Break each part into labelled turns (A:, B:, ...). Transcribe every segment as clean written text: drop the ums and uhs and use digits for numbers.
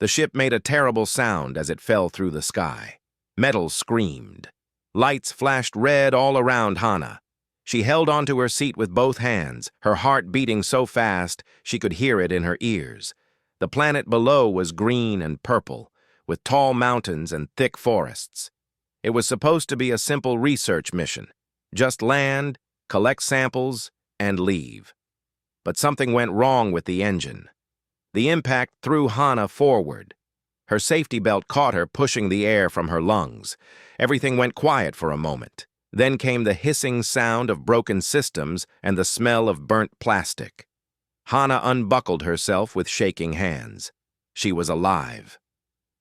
A: The ship made a terrible sound as it fell through the sky. Metal screamed. Lights flashed red all around Hana. She held onto her seat with both hands, her heart beating so fast she could hear it in her ears. The planet below was green and purple, with tall mountains and thick forests. It was supposed to be a simple research mission. Just land, collect samples, and leave. But something went wrong with the engine. The impact threw Hana forward. Her safety belt caught her, pushing the air from her lungs. Everything went quiet for a moment. Then came the hissing sound of broken systems and the smell of burnt plastic. Hana unbuckled herself with shaking hands. She was alive.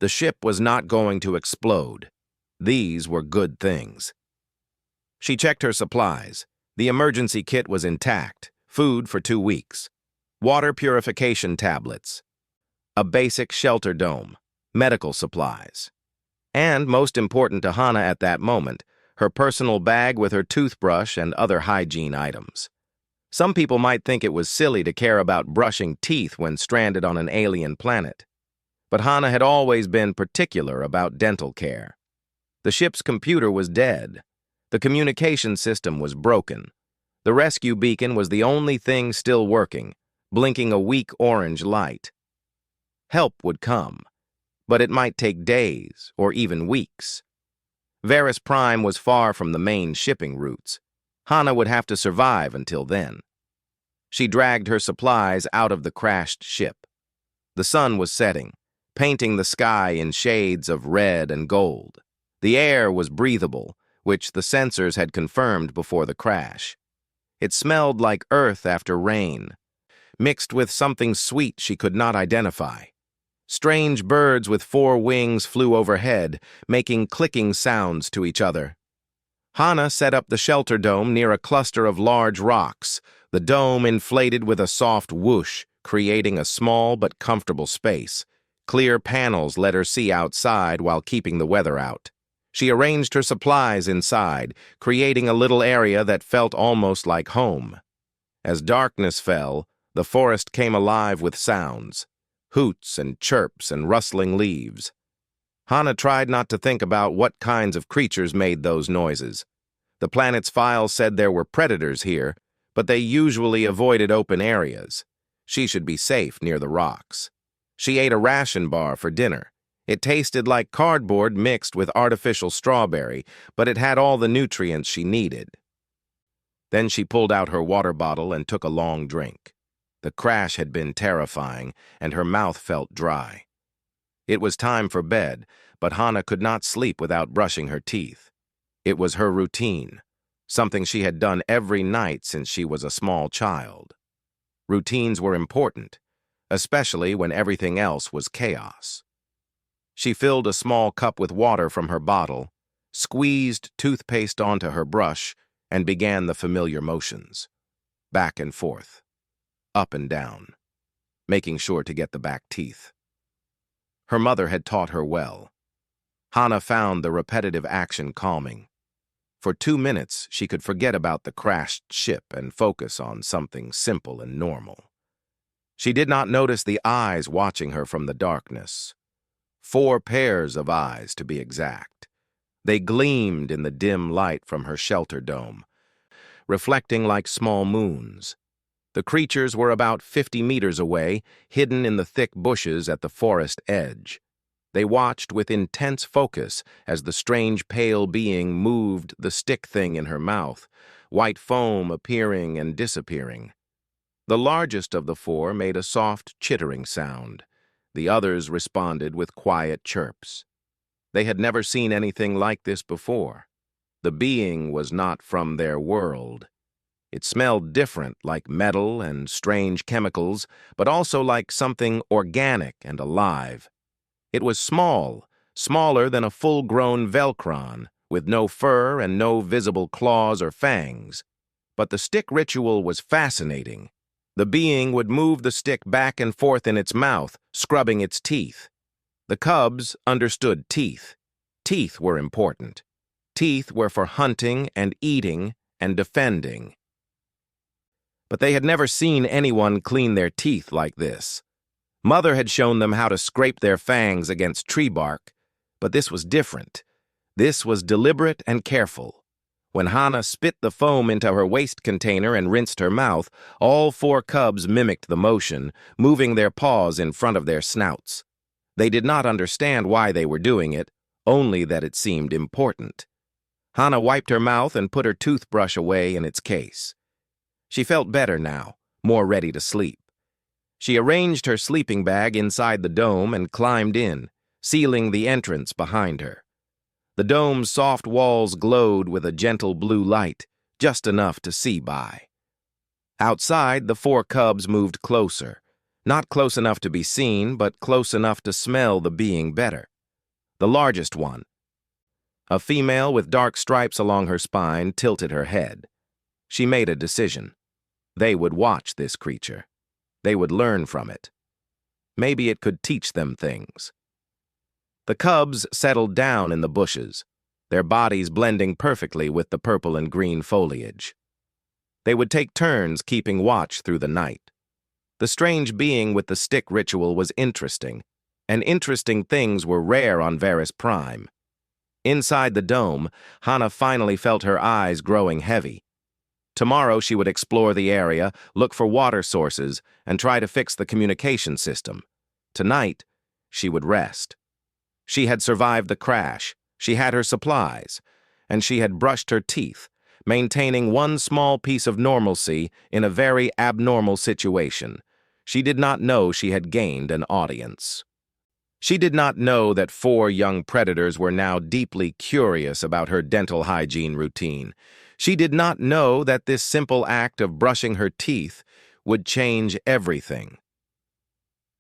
A: The ship was not going to explode. These were good things. She checked her supplies. The emergency kit was intact, food for 2 weeks, water purification tablets, a basic shelter dome, medical supplies, and, most important to Hana at that moment, her personal bag with her toothbrush and other hygiene items. Some people might think it was silly to care about brushing teeth when stranded on an alien planet, but Hana had always been particular about dental care. The ship's computer was dead. The communication system was broken. The rescue beacon was the only thing still working, blinking a weak orange light. Help would come, but it might take days or even weeks. Varus Prime was far from the main shipping routes. Hana would have to survive until then. She dragged her supplies out of the crashed ship. The sun was setting, painting the sky in shades of red and gold. The air was breathable, which the sensors had confirmed before the crash. It smelled like earth after rain, mixed with something sweet she could not identify. Strange birds with 4 wings flew overhead, making clicking sounds to each other. Hana set up the shelter dome near a cluster of large rocks. The dome inflated with a soft whoosh, creating a small but comfortable space. Clear panels let her see outside while keeping the weather out. She arranged her supplies inside, creating a little area that felt almost like home. As darkness fell, the forest came alive with sounds, hoots and chirps and rustling leaves. Hana tried not to think about what kinds of creatures made those noises. The planet's files said there were predators here, but they usually avoided open areas. She should be safe near the rocks. She ate a ration bar for dinner. It tasted like cardboard mixed with artificial strawberry, but it had all the nutrients she needed. Then she pulled out her water bottle and took a long drink. The crash had been terrifying, and her mouth felt dry. It was time for bed, but Hana could not sleep without brushing her teeth. It was her routine, something she had done every night since she was a small child. Routines were important, especially when everything else was chaos. She filled a small cup with water from her bottle, squeezed toothpaste onto her brush, and began the familiar motions. Back and forth, up and down, making sure to get the back teeth. Her mother had taught her well. Hana found the repetitive action calming. For 2 minutes, she could forget about the crashed ship and focus on something simple and normal. She did not notice the eyes watching her from the darkness. 4 pairs of eyes, to be exact. They gleamed in the dim light from her shelter dome, reflecting like small moons. The creatures were about 50 meters away, hidden in the thick bushes at the forest edge. They watched with intense focus as the strange pale being moved the stick thing in her mouth, white foam appearing and disappearing. The largest of the 4 made a soft chittering sound. The others responded with quiet chirps. They had never seen anything like this before. The being was not from their world. It smelled different, like metal and strange chemicals, but also like something organic and alive. It was small, smaller than a full-grown Velcron, with no fur and no visible claws or fangs. But the stick ritual was fascinating. The being would move the stick back and forth in its mouth, scrubbing its teeth. The cubs understood teeth. Teeth were important. Teeth were for hunting and eating and defending. But they had never seen anyone clean their teeth like this. Mother had shown them how to scrape their fangs against tree bark, but this was different. This was deliberate and careful. When Hana spit the foam into her waste container and rinsed her mouth, all 4 cubs mimicked the motion, moving their paws in front of their snouts. They did not understand why they were doing it, only that it seemed important. Hana wiped her mouth and put her toothbrush away in its case. She felt better now, more ready to sleep. She arranged her sleeping bag inside the dome and climbed in, sealing the entrance behind her. The dome's soft walls glowed with a gentle blue light, just enough to see by. Outside, the 4 cubs moved closer, not close enough to be seen, but close enough to smell the being better. The largest one, a female with dark stripes along her spine, tilted her head. She made a decision. They would watch this creature. They would learn from it. Maybe it could teach them things. The cubs settled down in the bushes, their bodies blending perfectly with the purple and green foliage. They would take turns keeping watch through the night. The strange being with the stick ritual was interesting, and interesting things were rare on Varus Prime. Inside the dome, Hana finally felt her eyes growing heavy. Tomorrow she would explore the area, look for water sources, and try to fix the communication system. Tonight, she would rest. She had survived the crash, she had her supplies, and she had brushed her teeth, maintaining one small piece of normalcy in a very abnormal situation. She did not know she had gained an audience. She did not know that 4 young predators were now deeply curious about her dental hygiene routine. She did not know that this simple act of brushing her teeth would change everything.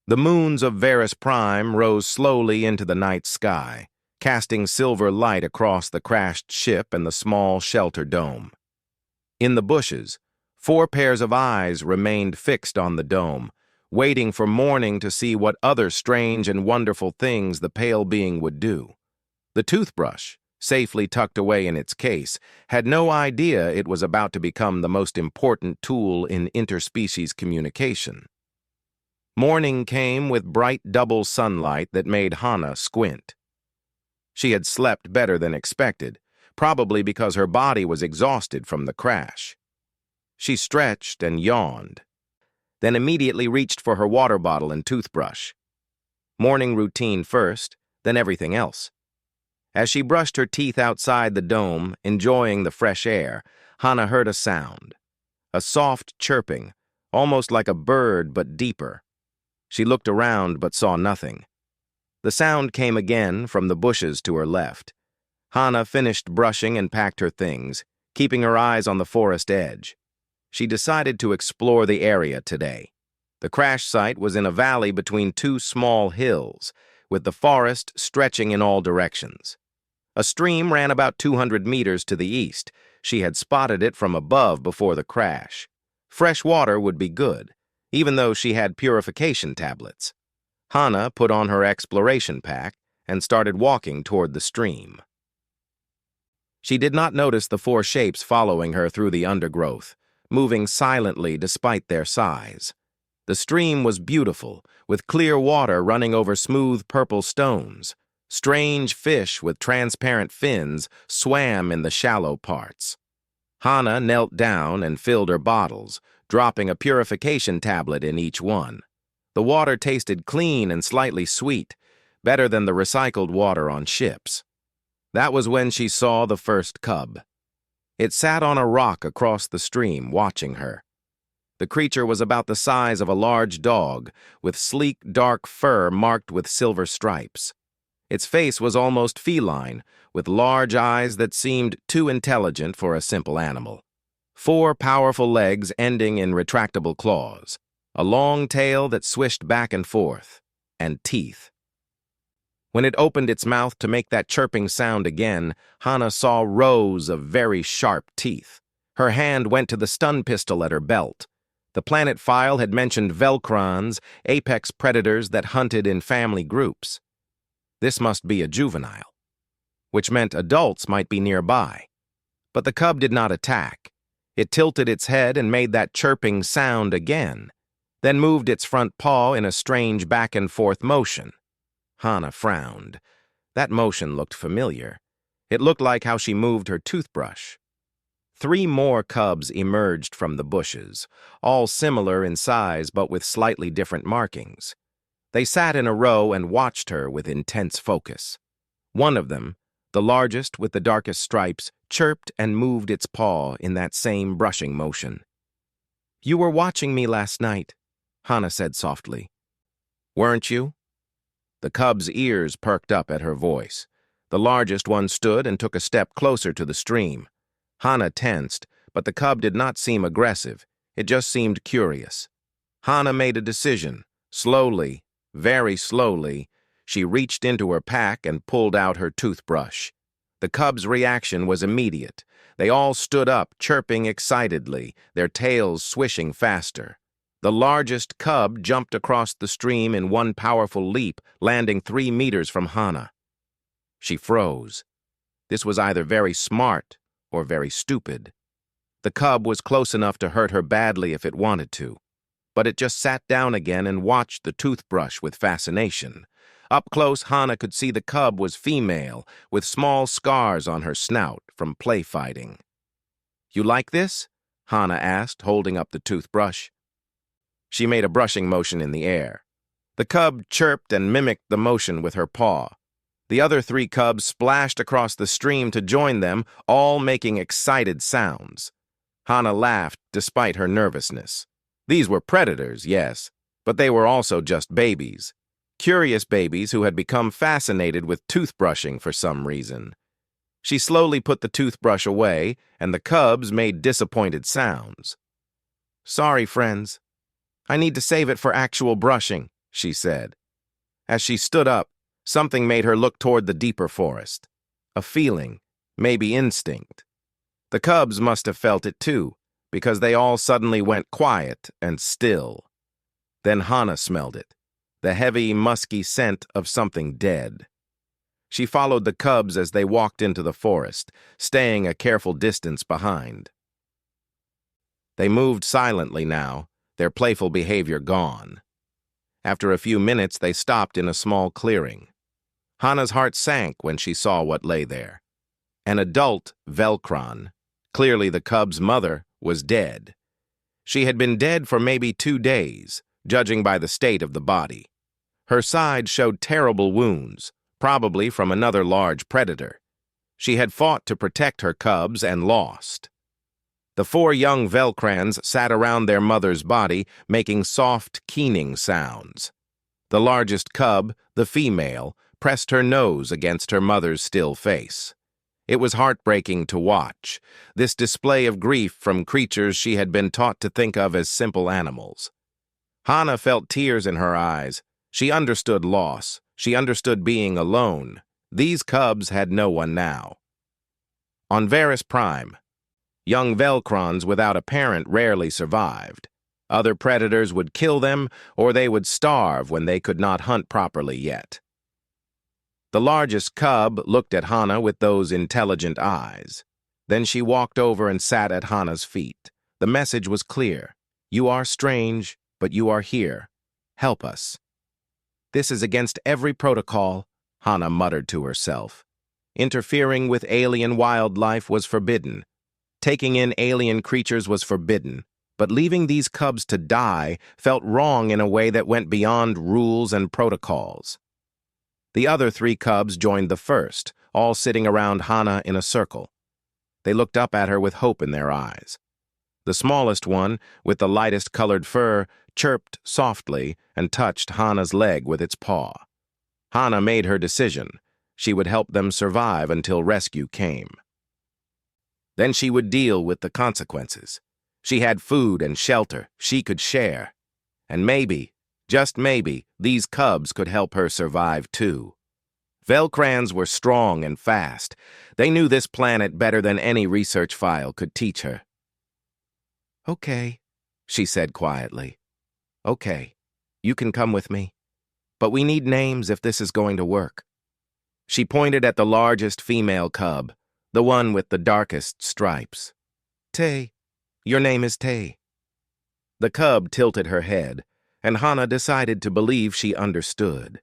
A: The moons of Varus Prime rose slowly into the night sky, casting silver light across the crashed ship and the small shelter dome. In the bushes, 4 pairs of eyes remained fixed on the dome, waiting for morning to see what other strange and wonderful things the pale being would do. The toothbrush, safely tucked away in its case, had no idea it was about to become the most important tool in interspecies communication. Morning came with bright double sunlight that made Hana squint. She had slept better than expected, probably because her body was exhausted from the crash. She stretched and yawned, then immediately reached for her water bottle and toothbrush. Morning routine first, then everything else. As she brushed her teeth outside the dome, enjoying the fresh air, Hana heard a sound. A soft chirping, almost like a bird but deeper. She looked around but saw nothing. The sound came again from the bushes to her left. Hana finished brushing and packed her things, keeping her eyes on the forest edge. She decided to explore the area today. The crash site was in a valley between 2 small hills, with the forest stretching in all directions. A stream ran about 200 meters to the east. She had spotted it from above before the crash. Fresh water would be good, even though she had purification tablets. Hana put on her exploration pack and started walking toward the stream. She did not notice the 4 shapes following her through the undergrowth, moving silently despite their size. The stream was beautiful, with clear water running over smooth purple stones. Strange fish with transparent fins swam in the shallow parts. Hana knelt down and filled her bottles, dropping a purification tablet in each one. The water tasted clean and slightly sweet, better than the recycled water on ships. That was when she saw the first cub. It sat on a rock across the stream, watching her. The creature was about the size of a large dog, with sleek, dark fur marked with silver stripes. Its face was almost feline, with large eyes that seemed too intelligent for a simple animal. 4 powerful legs ending in retractable claws, a long tail that swished back and forth, and teeth. When it opened its mouth to make that chirping sound again, Hana saw rows of very sharp teeth. Her hand went to the stun pistol at her belt. The planet file had mentioned Velcrons, apex predators that hunted in family groups. This must be a juvenile, which meant adults might be nearby. But the cub did not attack. It tilted its head and made that chirping sound again. then moved its front paw in a strange back-and-forth motion. Hana frowned. That motion looked familiar. It looked like how she moved her toothbrush. 3 more cubs emerged from the bushes, all similar in size but with slightly different markings. They sat in a row and watched her with intense focus. One of them, the largest with the darkest stripes, chirped and moved its paw in that same brushing motion. "You were watching me last night," Hana said softly. "Weren't you?" The cub's ears perked up at her voice. The largest one stood and took a step closer to the stream. Hana tensed, but the cub did not seem aggressive. It just seemed curious. Hana made a decision. Slowly, very slowly, she reached into her pack and pulled out her toothbrush. The cub's reaction was immediate. They all stood up, chirping excitedly, their tails swishing faster. The largest cub jumped across the stream in one powerful leap, landing 3 meters from Hana. She froze. This was either very smart or very stupid. The cub was close enough to hurt her badly if it wanted to, but it just sat down again and watched the toothbrush with fascination. Up close, Hana could see the cub was female, with small scars on her snout from play fighting. "You like this?" Hana asked, holding up the toothbrush. She made a brushing motion in the air. The cub chirped and mimicked the motion with her paw. The other 3 cubs splashed across the stream to join them, all making excited sounds. Hana laughed despite her nervousness. These were predators, yes, but they were also just babies. Curious babies who had become fascinated with toothbrushing for some reason. She slowly put the toothbrush away, and the cubs made disappointed sounds. "Sorry, friends. I need to save it for actual brushing," she said. As she stood up, something made her look toward the deeper forest. A feeling, maybe instinct. The cubs must have felt it too, because they all suddenly went quiet and still. Then Hana smelled it, the heavy, musky scent of something dead. She followed the cubs as they walked into the forest, staying a careful distance behind. They moved silently now, their playful behavior gone. After a few minutes, they stopped in a small clearing. Hana's heart sank when she saw what lay there. An adult Velcron, clearly the cub's mother, was dead. She had been dead for maybe 2 days, judging by the state of the body. Her side showed terrible wounds, probably from another large predator. She had fought to protect her cubs and lost. The 4 young Velcrans sat around their mother's body, making soft, keening sounds. The largest cub, the female, pressed her nose against her mother's still face. It was heartbreaking to watch, this display of grief from creatures she had been taught to think of as simple animals. Hana felt tears in her eyes. She understood loss. She understood being alone. These cubs had no one now. On Varus Prime, young Velcrons without a parent rarely survived. Other predators would kill them, or they would starve when they could not hunt properly yet. The largest cub looked at Hana with those intelligent eyes. Then she walked over and sat at Hana's feet. The message was clear. "You are strange, but you are here. Help us." "This is against every protocol," Hana muttered to herself. Interfering with alien wildlife was forbidden. Taking in alien creatures was forbidden. But leaving these cubs to die felt wrong in a way that went beyond rules and protocols. The other 3 cubs joined the first, all sitting around Hana in a circle. They looked up at her with hope in their eyes. The smallest one, with the lightest colored fur, chirped softly and touched Hana's leg with its paw. Hana made her decision. She would help them survive until rescue came. Then she would deal with the consequences. She had food and shelter she could share. And maybe, just maybe, these cubs could help her survive too. Velcrans were strong and fast. They knew this planet better than any research file could teach her. "Okay," she said quietly. "Okay, you can come with me. But we need names if this is going to work." She pointed at the largest female cub, the one with the darkest stripes. "Tay. Your name is Tay." The cub tilted her head. and Hana decided to believe she understood.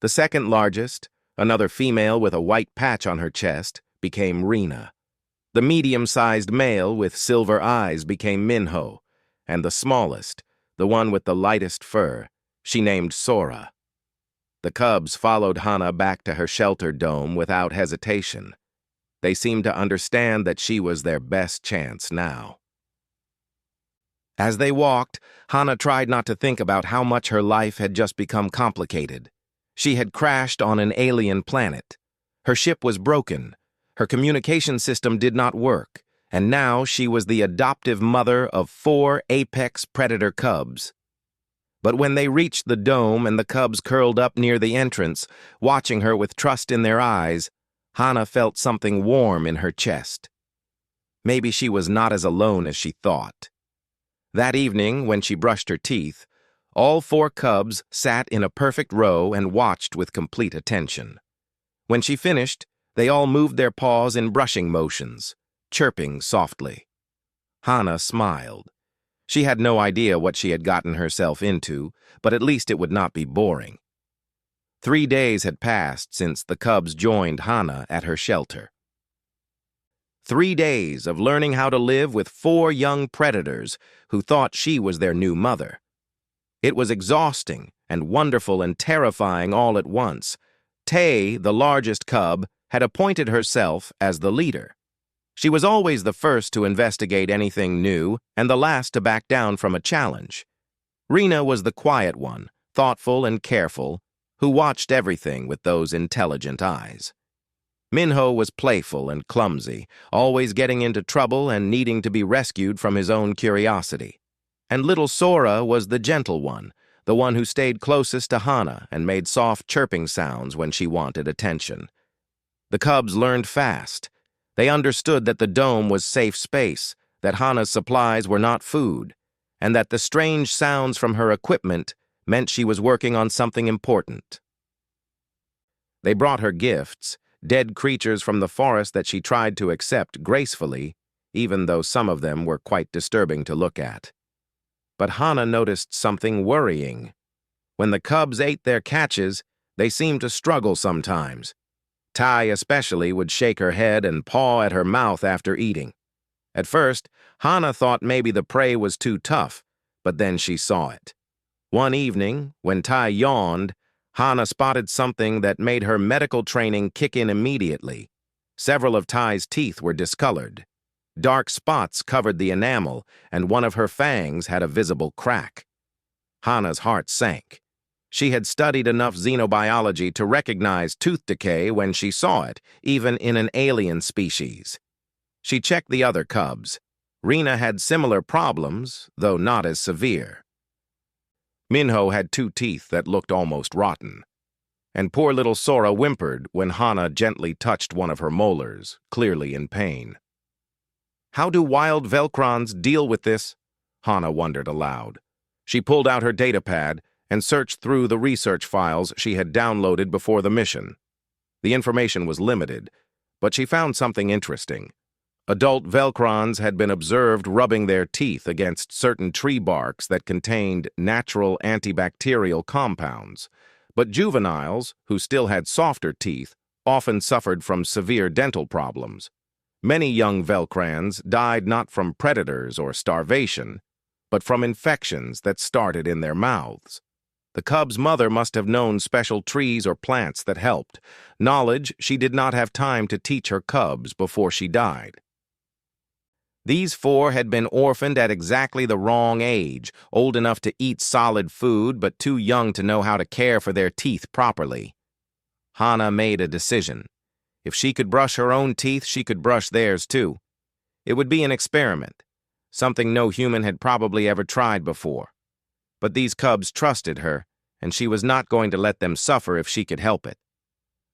A: The second largest, another female with a white patch on her chest, became Rena. The medium-sized male with silver eyes became Minho, and the smallest, the one with the lightest fur, she named Sora. The cubs followed Hana back to her shelter dome without hesitation. They seemed to understand that she was their best chance now. As they walked, Hana tried not to think about how much her life had just become complicated. She had crashed on an alien planet. Her ship was broken. Her communication system did not work, and now she was the adoptive mother of 4 apex predator cubs. But when they reached the dome and the cubs curled up near the entrance, watching her with trust in their eyes, Hana felt something warm in her chest. Maybe she was not as alone as she thought. That evening, when she brushed her teeth, all 4 cubs sat in a perfect row and watched with complete attention. When she finished, they all moved their paws in brushing motions, chirping softly. Hana smiled. She had no idea what she had gotten herself into, but at least it would not be boring. 3 days had passed since the cubs joined Hana at her shelter. 3 days of learning how to live with 4 young predators who thought she was their new mother. It was exhausting and wonderful and terrifying all at once. Tay, the largest cub, had appointed herself as the leader. She was always the first to investigate anything new and the last to back down from a challenge. Rena was the quiet one, thoughtful and careful, who watched everything with those intelligent eyes. Minho was playful and clumsy, always getting into trouble and needing to be rescued from his own curiosity. And little Sora was the gentle one, the one who stayed closest to Hana and made soft chirping sounds when she wanted attention. The cubs learned fast. They understood that the dome was safe space, that Hana's supplies were not food, and that the strange sounds from her equipment meant she was working on something important. They brought her gifts, dead creatures from the forest that she tried to accept gracefully, even though some of them were quite disturbing to look at. But Hana noticed something worrying. When the cubs ate their catches, they seemed to struggle sometimes. Tai especially would shake her head and paw at her mouth after eating. At first, Hana thought maybe the prey was too tough, but then she saw it. One evening, when Tai yawned, Hana spotted something that made her medical training kick in immediately. Several of Tai's teeth were discolored. Dark spots covered the enamel, and one of her fangs had a visible crack. Hana's heart sank. She had studied enough xenobiology to recognize tooth decay when she saw it, even in an alien species. She checked the other cubs. Rena had similar problems, though not as severe. Minho had 2 teeth that looked almost rotten. And poor little Sora whimpered when Hana gently touched one of her molars, clearly in pain. How do wild Velcrons deal with this? Hana wondered aloud. She pulled out her datapad and searched through the research files she had downloaded before the mission. The information was limited, but she found something interesting. Adult Velcrons had been observed rubbing their teeth against certain tree barks that contained natural antibacterial compounds, but juveniles, who still had softer teeth, often suffered from severe dental problems. Many young Velcrons died not from predators or starvation, but from infections that started in their mouths. The cub's mother must have known special trees or plants that helped, knowledge she did not have time to teach her cubs before she died. These 4 had been orphaned at exactly the wrong age, old enough to eat solid food but too young to know how to care for their teeth properly. Hana made a decision. If she could brush her own teeth, she could brush theirs too. It would be an experiment, something no human had probably ever tried before. But these cubs trusted her, and she was not going to let them suffer if she could help it.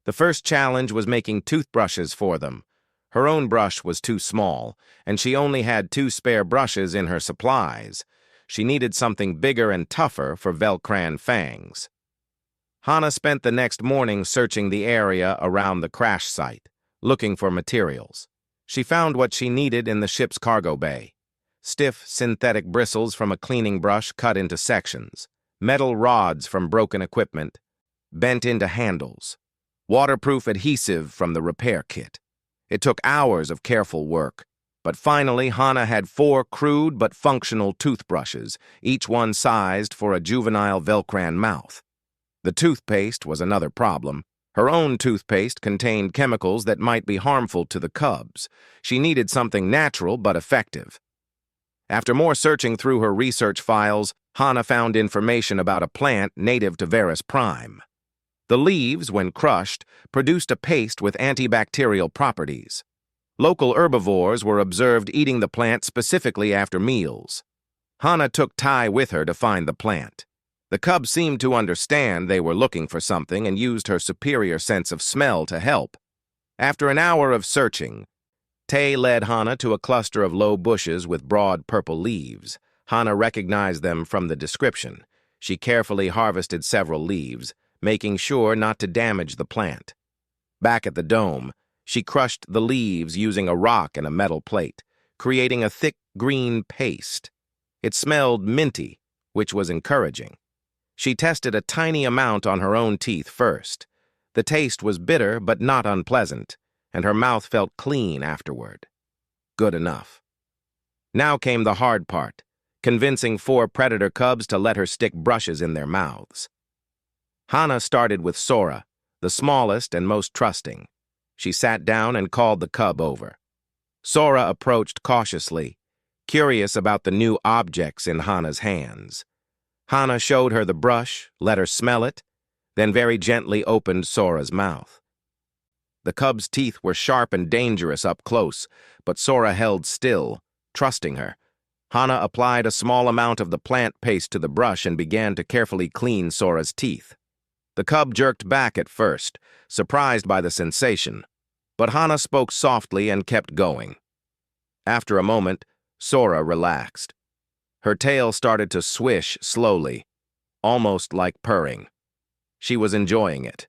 A: The first challenge was making toothbrushes for them. Her own brush was too small, and she only had 2 spare brushes in her supplies. She needed something bigger and tougher for Velcran Fangs. Hana spent the next morning searching the area around the crash site, looking for materials. She found what she needed in the ship's cargo bay. Stiff, synthetic bristles from a cleaning brush cut into sections. metal rods from broken equipment, bent into handles, waterproof adhesive from the repair kit. It took hours of careful work, but finally Hana had 4 crude but functional toothbrushes, each one sized for a juvenile Velcran mouth. The toothpaste was another problem. Her own toothpaste contained chemicals that might be harmful to the cubs. She needed something natural but effective. After more searching through her research files, Hana found information about a plant native to Varus Prime. The leaves, when crushed, produced a paste with antibacterial properties. Local herbivores were observed eating the plant specifically after meals. Hana took Tai with her to find the plant. The cubs seemed to understand they were looking for something and used her superior sense of smell to help. After an hour of searching, Tai led Hana to a cluster of low bushes with broad purple leaves. Hana recognized them from the description. She carefully harvested several leaves, making sure not to damage the plant. Back at the dome, she crushed the leaves using a rock and a metal plate, creating a thick green paste. It smelled minty, which was encouraging. She tested a tiny amount on her own teeth first. The taste was bitter but not unpleasant, and her mouth felt clean afterward. Good enough. Now came the hard part, convincing 4 predator cubs to let her stick brushes in their mouths. Hana started with Sora, the smallest and most trusting. She sat down and called the cub over. Sora approached cautiously, curious about the new objects in Hana's hands. Hana showed her the brush, let her smell it, then very gently opened Sora's mouth. The cub's teeth were sharp and dangerous up close, but Sora held still, trusting her. Hana applied a small amount of the plant paste to the brush and began to carefully clean Sora's teeth. The cub jerked back at first, surprised by the sensation, but Hana spoke softly and kept going. After a moment, Sora relaxed. Her tail started to swish slowly, almost like purring. She was enjoying it.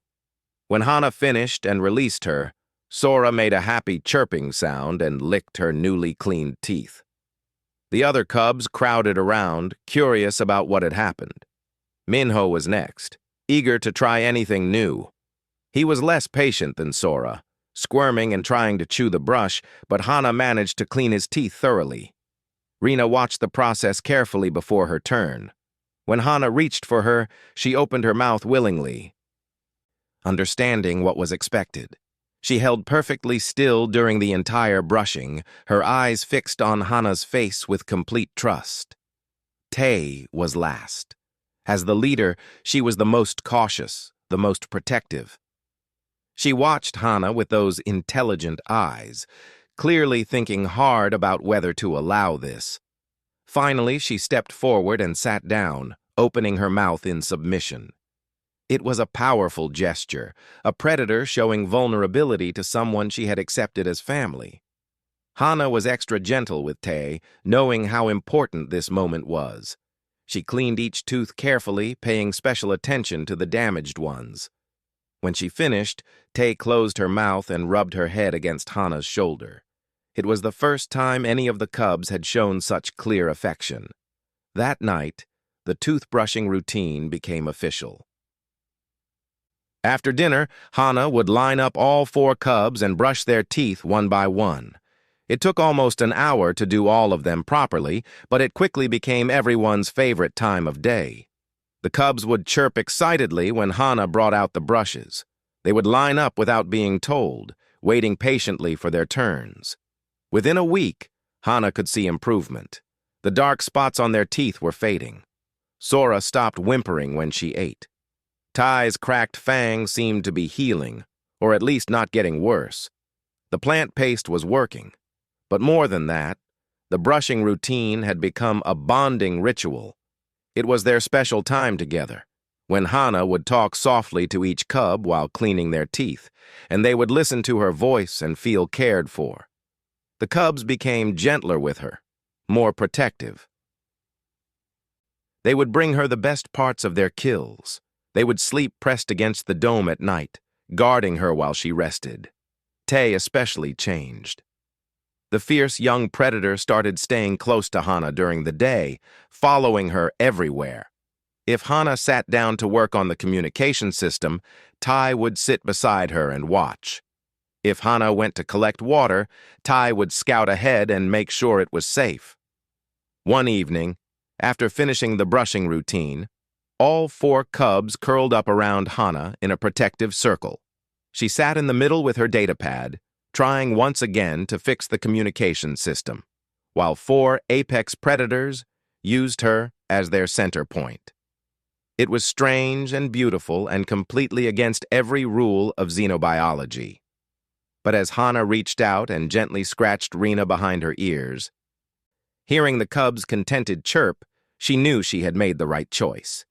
A: When Hana finished and released her, Sora made a happy chirping sound and licked her newly cleaned teeth. The other cubs crowded around, curious about what had happened. Minho was next, eager to try anything new. He was less patient than Sora, squirming and trying to chew the brush, but Hana managed to clean his teeth thoroughly. Rena watched the process carefully before her turn. When Hana reached for her, she opened her mouth willingly, understanding what was expected. She held perfectly still during the entire brushing, her eyes fixed on Hana's face with complete trust. Tay was last. As the leader, she was the most cautious, the most protective. She watched Hana with those intelligent eyes, clearly thinking hard about whether to allow this. Finally, she stepped forward and sat down, opening her mouth in submission. It was a powerful gesture, a predator showing vulnerability to someone she had accepted as family. Hana was extra gentle with Tay, knowing how important this moment was. She cleaned each tooth carefully, paying special attention to the damaged ones. When she finished, Tay closed her mouth and rubbed her head against Hana's shoulder. It was the first time any of the cubs had shown such clear affection. That night, the toothbrushing routine became official. After dinner, Hana would line up all 4 cubs and brush their teeth one by one. It took almost an hour to do all of them properly, but it quickly became everyone's favorite time of day. The cubs would chirp excitedly when Hana brought out the brushes. They would line up without being told, waiting patiently for their turns. Within a week, Hana could see improvement. The dark spots on their teeth were fading. Sora stopped whimpering when she ate. Tai's cracked fangs seemed to be healing, or at least not getting worse. The plant paste was working. But more than that, the brushing routine had become a bonding ritual. It was their special time together, when Hana would talk softly to each cub while cleaning their teeth, and they would listen to her voice and feel cared for. The cubs became gentler with her, more protective. They would bring her the best parts of their kills. They would sleep pressed against the dome at night, guarding her while she rested. Tay especially changed. The fierce young predator started staying close to Hana during the day, following her everywhere. If Hana sat down to work on the communication system, Tai would sit beside her and watch. If Hana went to collect water, Tai would scout ahead and make sure it was safe. One evening, after finishing the brushing routine, all 4 cubs curled up around Hana in a protective circle. She sat in the middle with her datapad, trying once again to fix the communication system, while 4 apex predators used her as their center point. It was strange and beautiful and completely against every rule of xenobiology. But as Hana reached out and gently scratched Rena behind her ears, hearing the cubs' contented chirp, she knew she had made the right choice.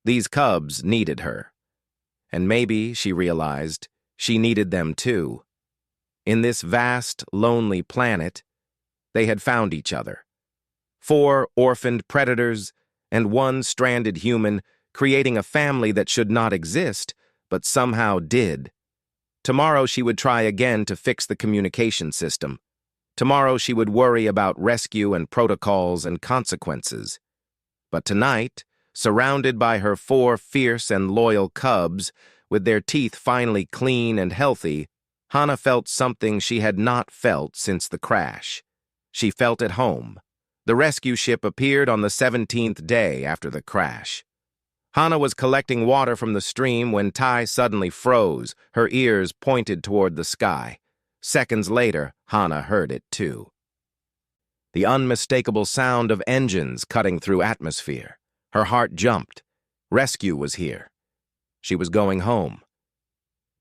A: These cubs needed her. And maybe, she realized, she needed them too. In this vast, lonely planet, they had found each other. 4 orphaned predators and 1 stranded human, creating a family that should not exist, but somehow did. Tomorrow she would try again to fix the communication system. Tomorrow she would worry about rescue and protocols and consequences. But tonight, surrounded by her 4 fierce and loyal cubs, with their teeth finally clean and healthy, Hana felt something she had not felt since the crash. She felt at home. The rescue ship appeared on the 17th day after the crash. Hana was collecting water from the stream when Tai suddenly froze, her ears pointed toward the sky. Seconds later, Hana heard it too. The unmistakable sound of engines cutting through atmosphere. Her heart jumped. Rescue was here. She was going home.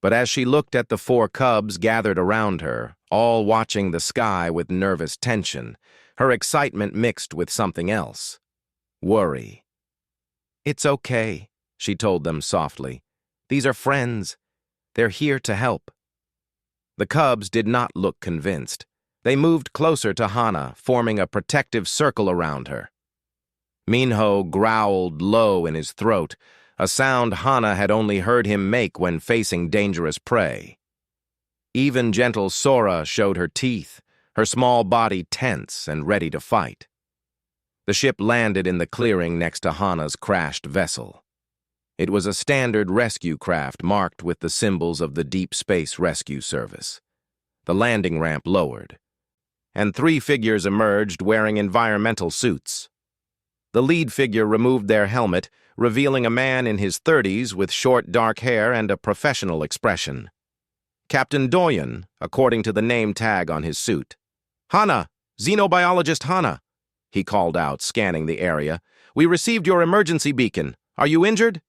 A: But as she looked at the 4 cubs gathered around her, all watching the sky with nervous tension, her excitement mixed with something else. Worry. "It's okay," she told them softly. "These are friends. They're here to help." The cubs did not look convinced. They moved closer to Hana, forming a protective circle around her. Minho growled low in his throat, a sound Hana had only heard him make when facing dangerous prey. Even gentle Sora showed her teeth, her small body tense and ready to fight. The ship landed in the clearing next to Hana's crashed vessel. It was a standard rescue craft marked with the symbols of the Deep Space Rescue Service. The landing ramp lowered, and 3 figures emerged wearing environmental suits. The lead figure removed their helmet, revealing a man in his 30s with short dark hair and a professional expression. Captain Doyen, according to the name tag on his suit. "Hana, xenobiologist Hana," he called out, scanning the area. "We received your emergency beacon. Are you injured?"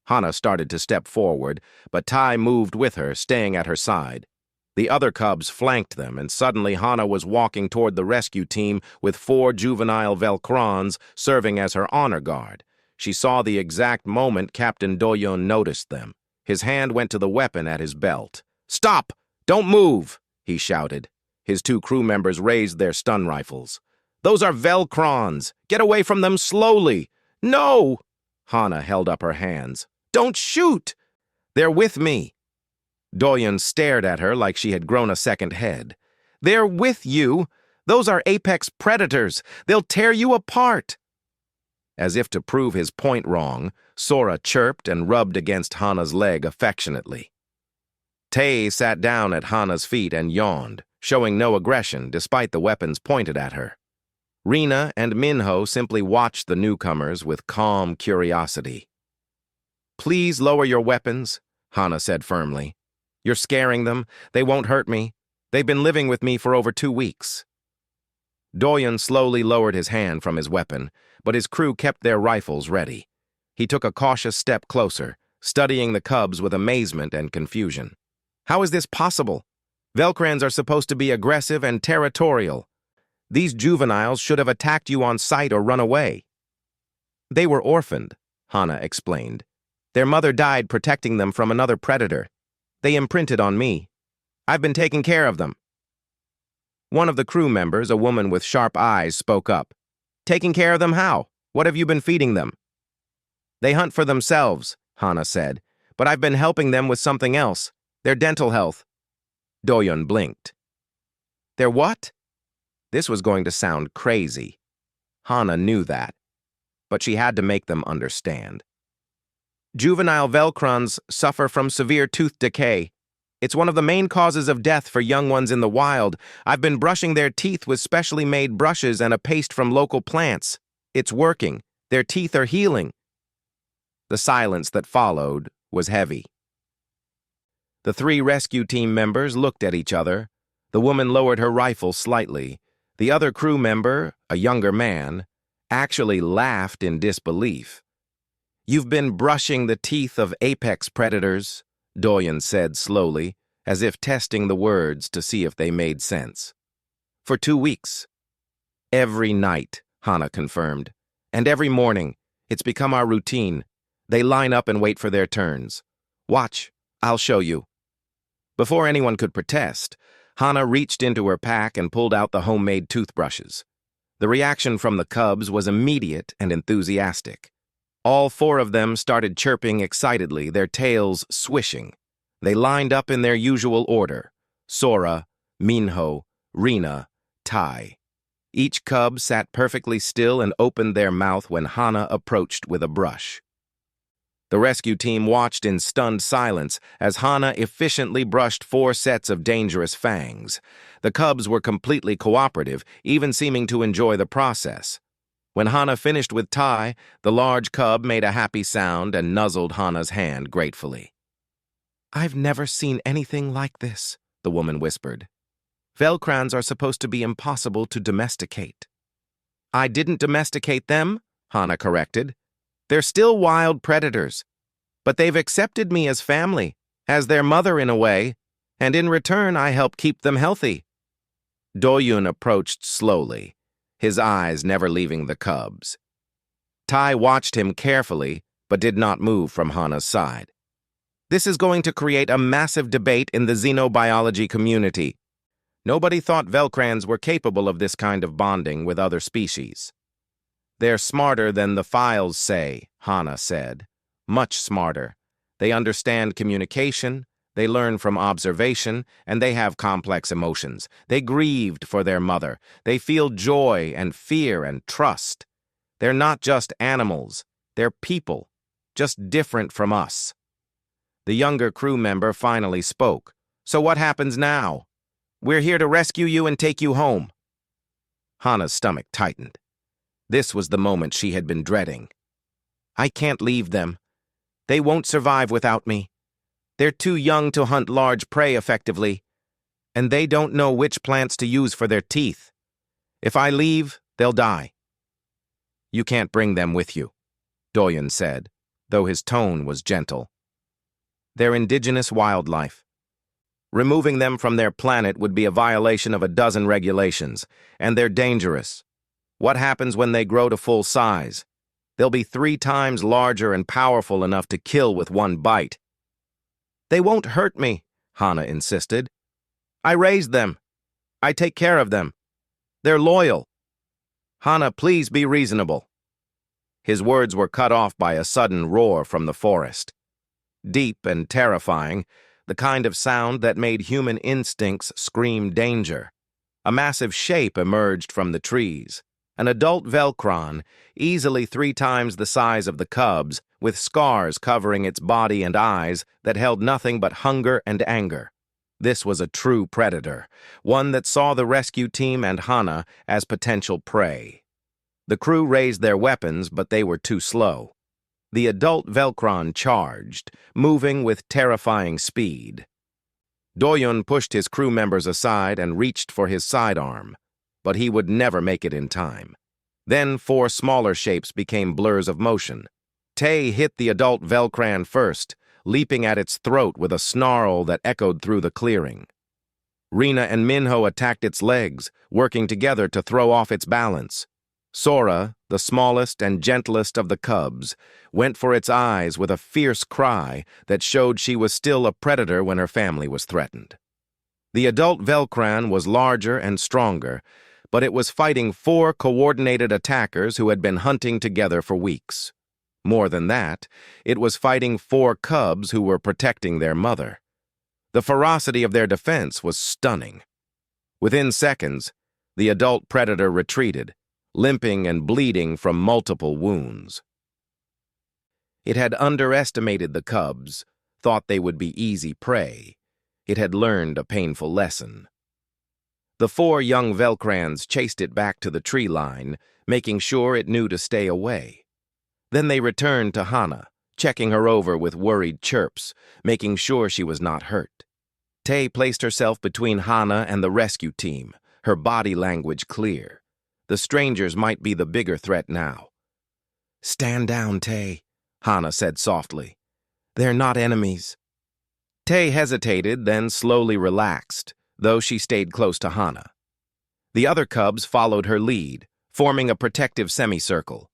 A: Hana started to step forward, but Tai moved with her, staying at her side. The other cubs flanked them, and suddenly Hana was walking toward the rescue team with 4 juvenile Velcrons serving as her honor guard. She saw the exact moment Captain Doyon noticed them. His hand went to the weapon at his belt. "Stop! Don't move!" he shouted. His 2 crew members raised their stun rifles. "Those are Velcrons! Get away from them slowly!" "No!" Hana held up her hands. "Don't shoot! They're with me." Doyen stared at her like she had grown a second head. "They're with you! Those are apex predators! They'll tear you apart!" As if to prove his point wrong, Sora chirped and rubbed against Hana's leg affectionately. Tay sat down at Hana's feet and yawned, showing no aggression despite the weapons pointed at her. Rena and Minho simply watched the newcomers with calm curiosity. "Please lower your weapons," Hana said firmly. "You're scaring them. They won't hurt me. They've been living with me for over 2 weeks." Doyen slowly lowered his hand from his weapon, but his crew kept their rifles ready. He took a cautious step closer, studying the cubs with amazement and confusion. "How is this possible? Velcrons are supposed to be aggressive and territorial. These juveniles should have attacked you on sight or run away." "They were orphaned," Hana explained. "Their mother died protecting them from another predator. They imprinted on me. I've been taking care of them." One of the crew members, a woman with sharp eyes, spoke up. "Taking care of them how? What have you been feeding them?" "They hunt for themselves," Hana said, "but I've been helping them with something else. Their dental health." Doyen blinked. "Their what?" This was going to sound crazy. Hana knew that. but she had to make them understand. Juvenile velcrons suffer from severe tooth decay. It's one of the main causes of death for young ones in the wild. I've been brushing their teeth with specially made brushes and a paste from local plants. It's working. Their teeth are healing. The silence that followed was heavy. The three rescue team members looked at each other. The woman lowered her rifle slightly. The other crew member, a younger man, actually laughed in disbelief. "You've been brushing the teeth of apex predators," Doyen said slowly, as if testing the words to see if they made sense. "For 2 weeks." "Every night," Hannah confirmed. "And every morning. It's become our routine. They line up and wait for their turns. Watch, I'll show you." Before anyone could protest, Hannah reached into her pack and pulled out the homemade toothbrushes. The reaction from the cubs was immediate and enthusiastic. All 4 of them started chirping excitedly, their tails swishing. They lined up in their usual order: Sora, Minho, Rena, Tai. Each cub sat perfectly still and opened their mouth when Hannah approached with a brush. The rescue team watched in stunned silence as Hannah efficiently brushed 4 sets of dangerous fangs. The cubs were completely cooperative, even seeming to enjoy the process. When Hannah finished with Tai, the large cub made a happy sound and nuzzled Hannah's hand gratefully. "I've never seen anything like this," the woman whispered. "Velcrons are supposed to be impossible to domesticate." "I didn't domesticate them," Hannah corrected. "They're still wild predators, but they've accepted me as family, as their mother in a way, and in return I help keep them healthy." Doyun approached slowly, his eyes never leaving the cubs. Tai watched him carefully, but did not move from Hannah's side. "This is going to create a massive debate in the xenobiology community. Nobody thought velcrons were capable of this kind of bonding with other species." "They're smarter than the files say," Hannah said. "Much smarter. They understand communication, they learn from observation, and they have complex emotions. They grieved for their mother. They feel joy and fear and trust. They're not just animals, they're people, just different from us." The younger crew member finally spoke. "So what happens now?" "We're here to rescue you and take you home." Hannah's stomach tightened. This was the moment she had been dreading. "I can't leave them. They won't survive without me. They're too young to hunt large prey effectively, and they don't know which plants to use for their teeth. If I leave, they'll die." "You can't bring them with you," Doyen said, though his tone was gentle. "They're indigenous wildlife. Removing them from their planet would be a violation of a dozen regulations, and they're dangerous. What happens when they grow to full size? They'll be 3 times larger and powerful enough to kill with one bite." "They won't hurt me," Hannah insisted. "I raised them. I take care of them. They're loyal." "Hannah, please be reasonable." His words were cut off by a sudden roar from the forest. Deep and terrifying, the kind of sound that made human instincts scream danger. A massive shape emerged from the trees. An adult velcron, easily 3 times the size of the cubs, with scars covering its body and eyes that held nothing but hunger and anger. This was a true predator, one that saw the rescue team and Hannah as potential prey. The crew raised their weapons, but they were too slow. The adult velcron charged, moving with terrifying speed. Doyun pushed his crew members aside and reached for his sidearm, but he would never make it in time. Then 4 smaller shapes became blurs of motion. Tay hit the adult velcron first, leaping at its throat with a snarl that echoed through the clearing. Rena and Minho attacked its legs, working together to throw off its balance. Sora, the smallest and gentlest of the cubs, went for its eyes with a fierce cry that showed she was still a predator when her family was threatened. The adult velcron was larger and stronger, but it was fighting 4 coordinated attackers who had been hunting together for weeks. More than that, it was fighting 4 cubs who were protecting their mother. The ferocity of their defense was stunning. Within seconds, the adult predator retreated, limping and bleeding from multiple wounds. It had underestimated the cubs, thought they would be easy prey. It had learned a painful lesson. The 4 young Velcrans chased it back to the tree line, making sure it knew to stay away. Then they returned to Hana, checking her over with worried chirps, making sure she was not hurt. Tay placed herself between Hana and the rescue team, her body language clear. The strangers might be the bigger threat now. "Stand down, Tay," Hana said softly. "They're not enemies." Tay hesitated, then slowly relaxed, though she stayed close to Hana. The other cubs followed her lead, forming a protective semicircle.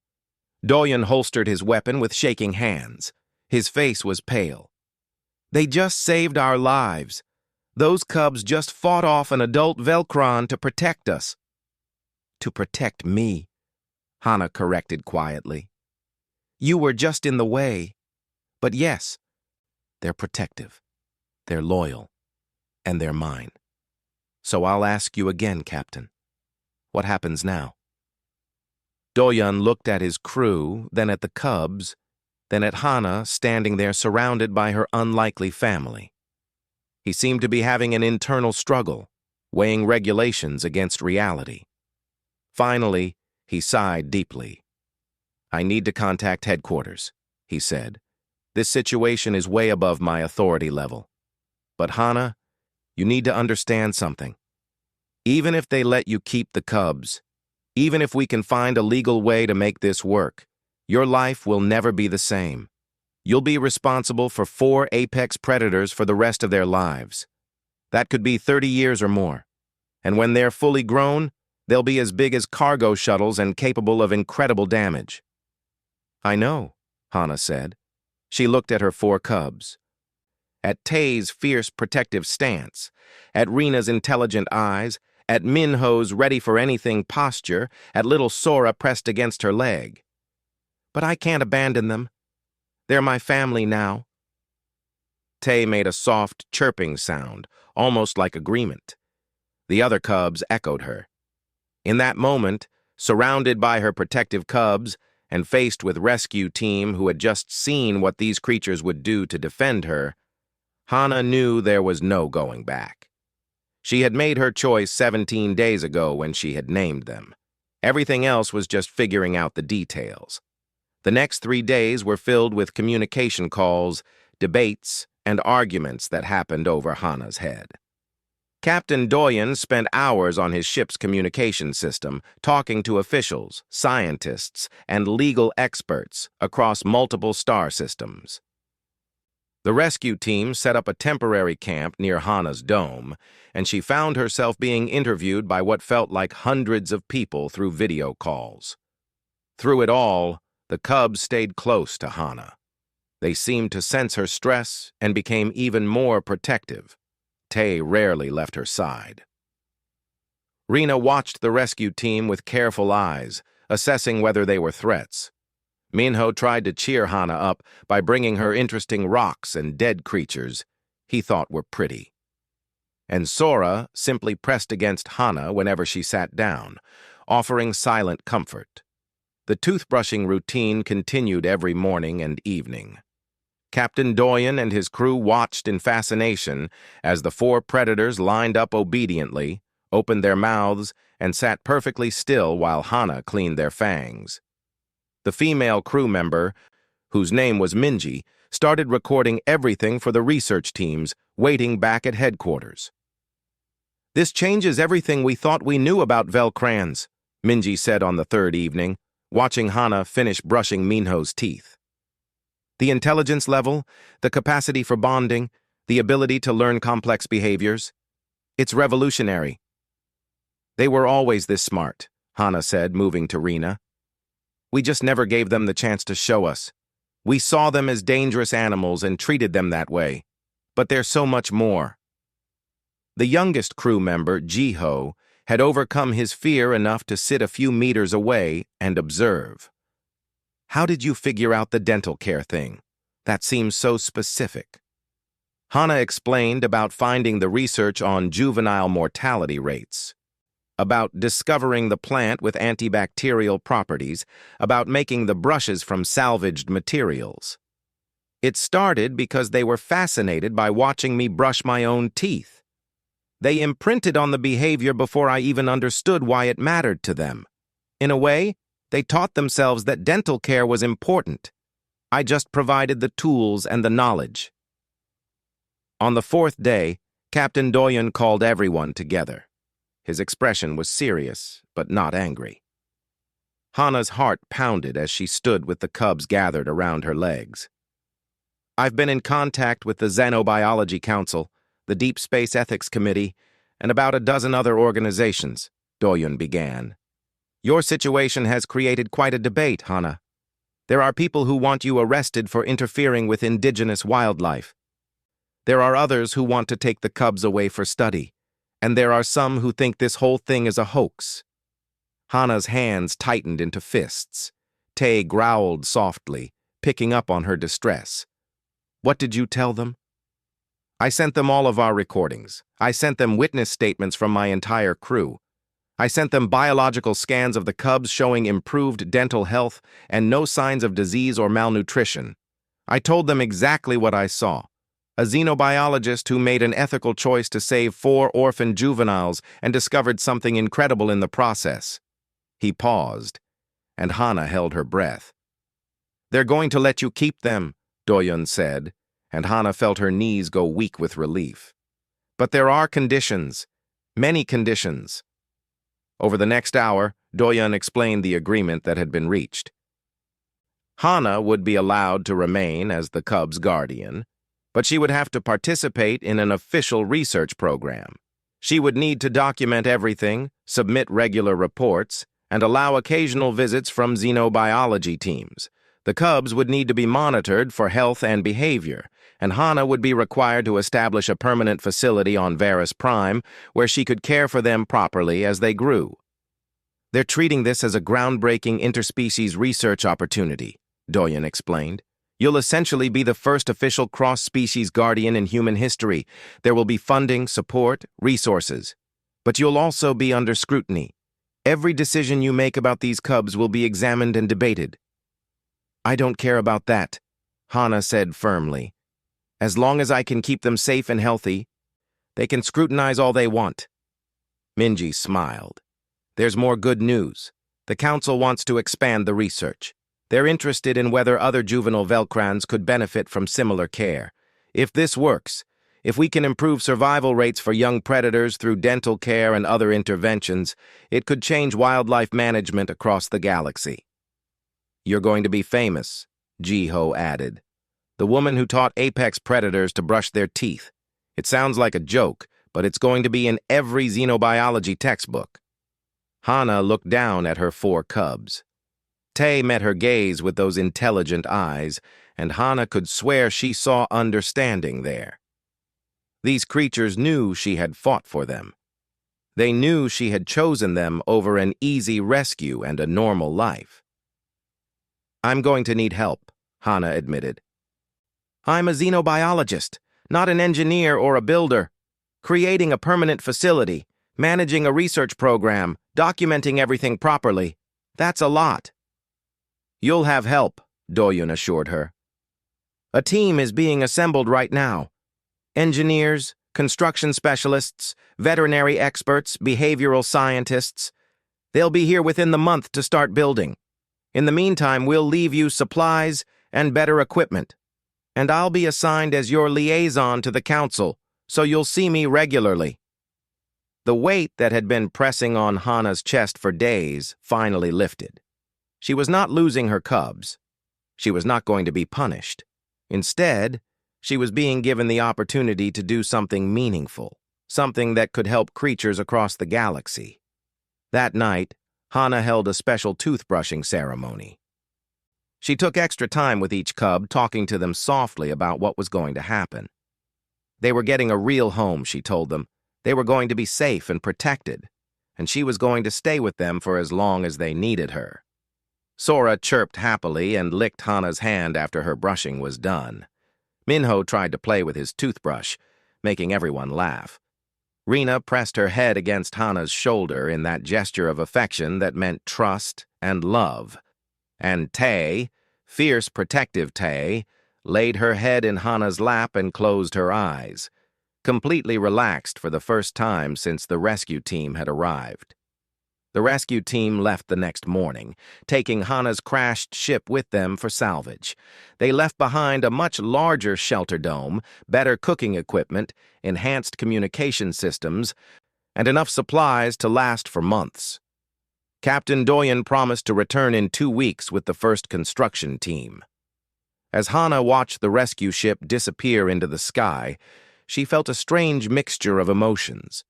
A: Doyen holstered his weapon with shaking hands. His face was pale. "They just saved our lives. Those cubs just fought off an adult Velcron to protect us." "To protect me," Hana corrected quietly. "You were just in the way. But yes, they're protective, they're loyal, and they're mine. So I'll ask you again, Captain. What happens now?" Doyen looked at his crew, then at the cubs, then at Hana standing there surrounded by her unlikely family. He seemed to be having an internal struggle, weighing regulations against reality. Finally, he sighed deeply. "I need to contact headquarters," he said. "This situation is way above my authority level. But Hana, you need to understand something. Even if they let you keep the cubs, even if we can find a legal way to make this work, your life will never be the same. You'll be responsible for 4 apex predators for the rest of their lives. That could be 30 years or more. And when they're fully grown, they'll be as big as cargo shuttles and capable of incredible damage." "I know," Hana said. She looked at her 4 cubs. At Tay's fierce protective stance, at Rena's intelligent eyes, at Minho's ready-for-anything posture, at little Sora pressed against her leg. "But I can't abandon them. They're my family now." Tay made a soft, chirping sound, almost like agreement. The other cubs echoed her. In that moment, surrounded by her protective cubs, and faced with rescue team who had just seen what these creatures would do to defend her, Hana knew there was no going back. She had made her choice 17 days ago when she had named them. Everything else was just figuring out the details. The next 3 days were filled with communication calls, debates, and arguments that happened over Hana's head. Captain Doyen spent hours on his ship's communication system, talking to officials, scientists, and legal experts across multiple star systems. The rescue team set up a temporary camp near Hana's dome, and she found herself being interviewed by what felt like hundreds of people through video calls. Through it all, the cubs stayed close to Hana. They seemed to sense her stress and became even more protective. Tay rarely left her side. Rena watched the rescue team with careful eyes, assessing whether they were threats. Minho tried to cheer Hana up by bringing her interesting rocks and dead creatures he thought were pretty. And Sora simply pressed against Hana whenever she sat down, offering silent comfort. The toothbrushing routine continued every morning and evening. Captain Doyen and his crew watched in fascination as the 4 predators lined up obediently, opened their mouths, and sat perfectly still while Hana cleaned their fangs. The female crew member, whose name was Minji, started recording everything for the research teams waiting back at headquarters. "This changes everything we thought we knew about Velcrans," Minji said on the 3rd evening, watching Hana finish brushing Minho's teeth. "The intelligence level, the capacity for bonding, the ability to learn complex behaviors. It's revolutionary." "They were always this smart," Hana said, moving to Rena. "We just never gave them the chance to show us. We saw them as dangerous animals and treated them that way. But they're so much more." The youngest crew member, Jiho, had overcome his fear enough to sit a few meters away and observe. "How did you figure out the dental care thing? That seems so specific." Hana explained about finding the research on juvenile mortality rates. about discovering the plant with antibacterial properties, about making the brushes from salvaged materials. It started because they were fascinated by watching me brush my own teeth. They imprinted on the behavior before I even understood why it mattered to them. In a way, they taught themselves that dental care was important. I just provided the tools and the knowledge. On the fourth day, Captain Doyen called everyone together. His expression was serious, but not angry. Hana's heart pounded as she stood with the cubs gathered around her legs. I've been in contact with the Xenobiology Council, the Deep Space Ethics Committee, and about a dozen other organizations, Doyen began. Your situation has created quite a debate, Hana. There are people who want you arrested for interfering with indigenous wildlife. There are others who want to take the cubs away for study, and there are some who think this whole thing is a hoax. Hana's hands tightened into fists. Tay growled softly, picking up on her distress. What did you tell them? I sent them all of our recordings. I sent them witness statements from my entire crew. I sent them biological scans of the cubs showing improved dental health and no signs of disease or malnutrition. I told them exactly what I saw. A xenobiologist who made an ethical choice to save 4 orphan juveniles and discovered something incredible in the process. He paused, and Hana held her breath. They're going to let you keep them, Doyen said, and Hana felt her knees go weak with relief. But there are conditions, many conditions. Over the next hour, Doyen explained the agreement that had been reached. Hana would be allowed to remain as the cub's guardian, but she would have to participate in an official research program. She would need to document everything, submit regular reports, and allow occasional visits from xenobiology teams. The cubs would need to be monitored for health and behavior, and Hana would be required to establish a permanent facility on Varus Prime where she could care for them properly as they grew. They're treating this as a groundbreaking interspecies research opportunity, Doyen explained. You'll essentially be the first official cross-species guardian in human history. There will be funding, support, resources. But you'll also be under scrutiny. Every decision you make about these cubs will be examined and debated. I don't care about that, Hana said firmly. As long as I can keep them safe and healthy, they can scrutinize all they want. Minji smiled. There's more good news. The council wants to expand the research. They're interested in whether other juvenile Velcrans could benefit from similar care. If this works, if we can improve survival rates for young predators through dental care and other interventions, it could change wildlife management across the galaxy. You're going to be famous, Jiho added. The woman who taught apex predators to brush their teeth. It sounds like a joke, but it's going to be in every xenobiology textbook. Hana looked down at her 4 cubs. Tay met her gaze with those intelligent eyes, and Hana could swear she saw understanding there. These creatures knew she had fought for them. They knew she had chosen them over an easy rescue and a normal life. I'm going to need help, Hana admitted. I'm a xenobiologist, not an engineer or a builder. Creating a permanent facility, managing a research program, documenting everything properly, that's a lot. You'll have help, Doyen assured her. A team is being assembled right now. Engineers, construction specialists, veterinary experts, behavioral scientists. They'll be here within the month to start building. In the meantime, we'll leave you supplies and better equipment. And I'll be assigned as your liaison to the council, so you'll see me regularly. The weight that had been pressing on Hana's chest for days finally lifted. She was not losing her cubs. She was not going to be punished. Instead, she was being given the opportunity to do something meaningful, something that could help creatures across the galaxy. That night, Hana held a special toothbrushing ceremony. She took extra time with each cub, talking to them softly about what was going to happen. They were getting a real home, she told them. They were going to be safe and protected, and she was going to stay with them for as long as they needed her. Sora chirped happily and licked Hana's hand after her brushing was done. Minho tried to play with his toothbrush, making everyone laugh. Rena pressed her head against Hana's shoulder in that gesture of affection that meant trust and love. And Tay, fierce protective Tay, laid her head in Hana's lap and closed her eyes, completely relaxed for the first time since the rescue team had arrived. The rescue team left the next morning, taking Hana's crashed ship with them for salvage. They left behind a much larger shelter dome, better cooking equipment, enhanced communication systems, and enough supplies to last for months. Captain Doyen promised to return in 2 weeks with the first construction team. As Hana watched the rescue ship disappear into the sky, she felt a strange mixture of emotions.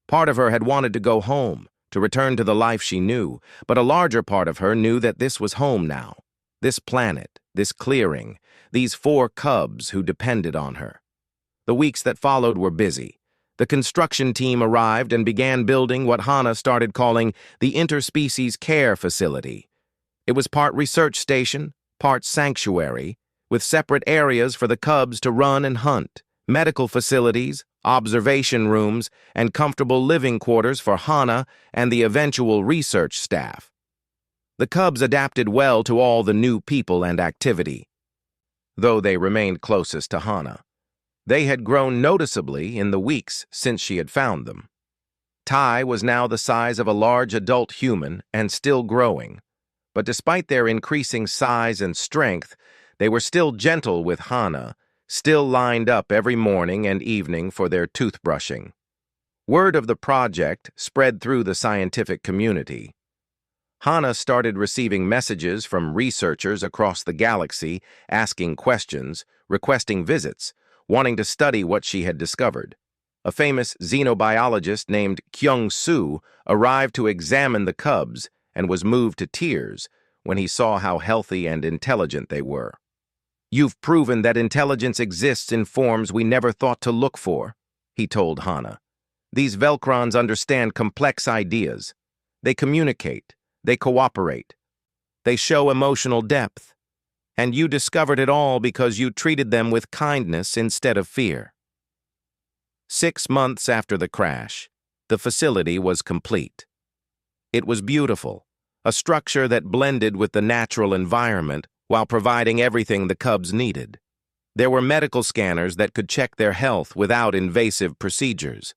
A: Part of her had wanted to go home, to return to the life she knew, but a larger part of her knew that this was home now. This planet, this clearing, these 4 cubs who depended on her. The weeks that followed were busy. The construction team arrived and began building what Hana started calling the Interspecies Care Facility. It was part research station, part sanctuary, with separate areas for the cubs to run and hunt, medical facilities, observation rooms, and comfortable living quarters for Hana and the eventual research staff. The cubs adapted well to all the new people and activity, though they remained closest to Hana. They had grown noticeably in the weeks since she had found them. Tai was now the size of a large adult human and still growing, but despite their increasing size and strength, they were still gentle with Hana, still lined up every morning and evening for their toothbrushing. Word of the project spread through the scientific community. Hana started receiving messages from researchers across the galaxy asking questions, requesting visits, wanting to study what she had discovered. A famous xenobiologist named Kyung-Soo arrived to examine the cubs and was moved to tears when he saw how healthy and intelligent they were. "You've proven that intelligence exists in forms we never thought to look for," he told Hana. "These Velcrons understand complex ideas. They communicate, they cooperate, they show emotional depth. And you discovered it all because you treated them with kindness instead of fear." 6 months after the crash, the facility was complete. It was beautiful, a structure that blended with the natural environment while providing everything the cubs needed. There were medical scanners that could check their health without invasive procedures.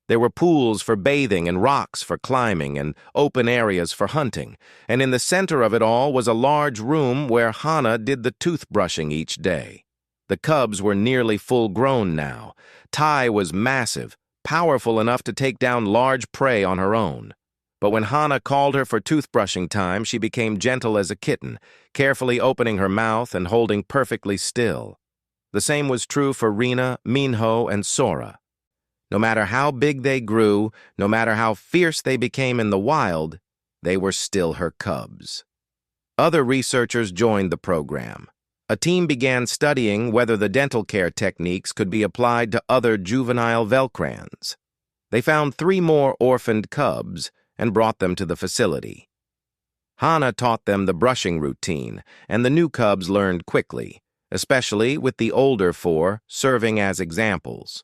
A: There were pools for bathing and rocks for climbing and open areas for hunting, and in the center of it all was a large room where Hana did the toothbrushing each day. The cubs were nearly full-grown now. Tai was massive, powerful enough to take down large prey on her own. But when Hana called her for toothbrushing time, she became gentle as a kitten, carefully opening her mouth and holding perfectly still. The same was true for Rena, Minho, and Sora. No matter how big they grew, no matter how fierce they became in the wild, they were still her cubs. Other researchers joined the program. A team began studying whether the dental care techniques could be applied to other juvenile Velcrons. They found 3 more orphaned cubs and brought them to the facility. Hana taught them the brushing routine, and the new cubs learned quickly, especially with the older 4 serving as examples.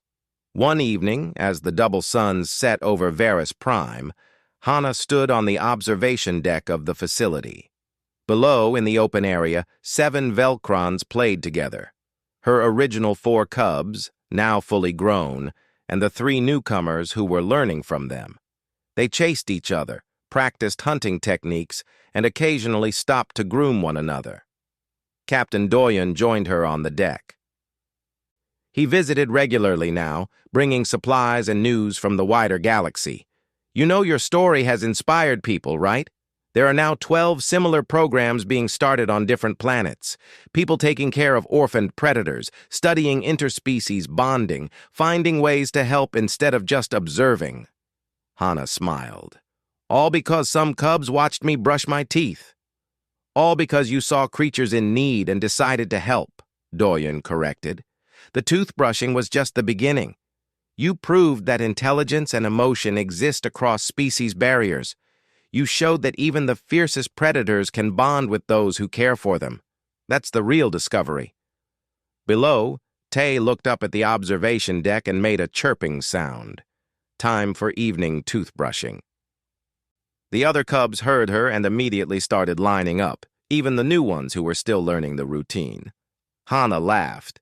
A: One evening, as the double suns set over Varus Prime, Hana stood on the observation deck of the facility. Below, in the open area, 7 Velcrons played together. Her original 4 cubs, now fully grown, and the 3 newcomers who were learning from them. They chased each other, practiced hunting techniques, and occasionally stopped to groom one another. Captain Doyen joined her on the deck. He visited regularly now, bringing supplies and news from the wider galaxy. "You know your story has inspired people, right? There are now 12 similar programs being started on different planets. People taking care of orphaned predators, studying interspecies bonding, finding ways to help instead of just observing." Hana smiled. "All because some cubs watched me brush my teeth." "All because you saw creatures in need and decided to help," Doyen corrected. "The toothbrushing was just the beginning. You proved that intelligence and emotion exist across species barriers. You showed that even the fiercest predators can bond with those who care for them. That's the real discovery." Below, Tay looked up at the observation deck and made a chirping sound. Time for evening toothbrushing. The other cubs heard her and immediately started lining up, even the new ones who were still learning the routine. Hana laughed.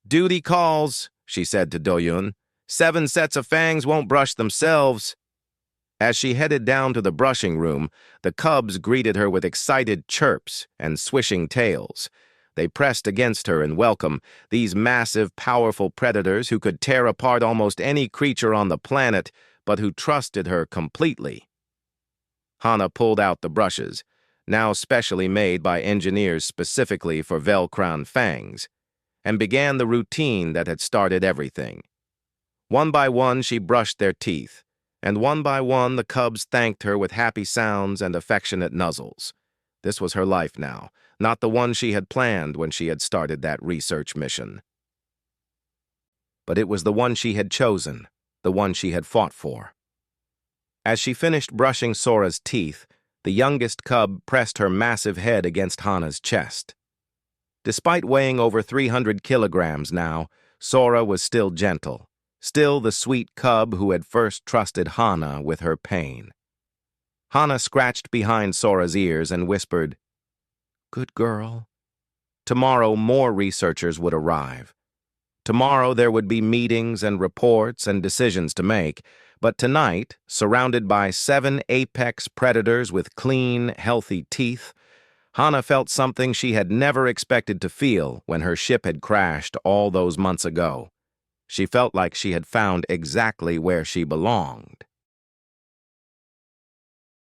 A: "Duty calls," she said to Doyun. "7 sets of fangs won't brush themselves." As she headed down to the brushing room, the cubs greeted her with excited chirps and swishing tails. They pressed against her in welcome, these massive, powerful predators who could tear apart almost any creature on the planet, but who trusted her completely. Hana pulled out the brushes, now specially made by engineers specifically for Velcron Fangs, and began the routine that had started everything. One by one, she brushed their teeth, and one by one, the cubs thanked her with happy sounds and affectionate nuzzles. This was her life now, not the one she had planned when she had started that research mission. But it was the one she had chosen, the one she had fought for. As she finished brushing Sora's teeth, the youngest cub pressed her massive head against Hana's chest. Despite weighing over 300 kilograms now, Sora was still gentle, still the sweet cub who had first trusted Hana with her pain. Hana scratched behind Sora's ears and whispered, "Good girl." Tomorrow more researchers would arrive. Tomorrow there would be meetings and reports and decisions to make, but tonight, surrounded by 7 apex predators with clean, healthy teeth, Hana felt something she had never expected to feel when her ship had crashed all those months ago. She felt like she had found exactly where she belonged.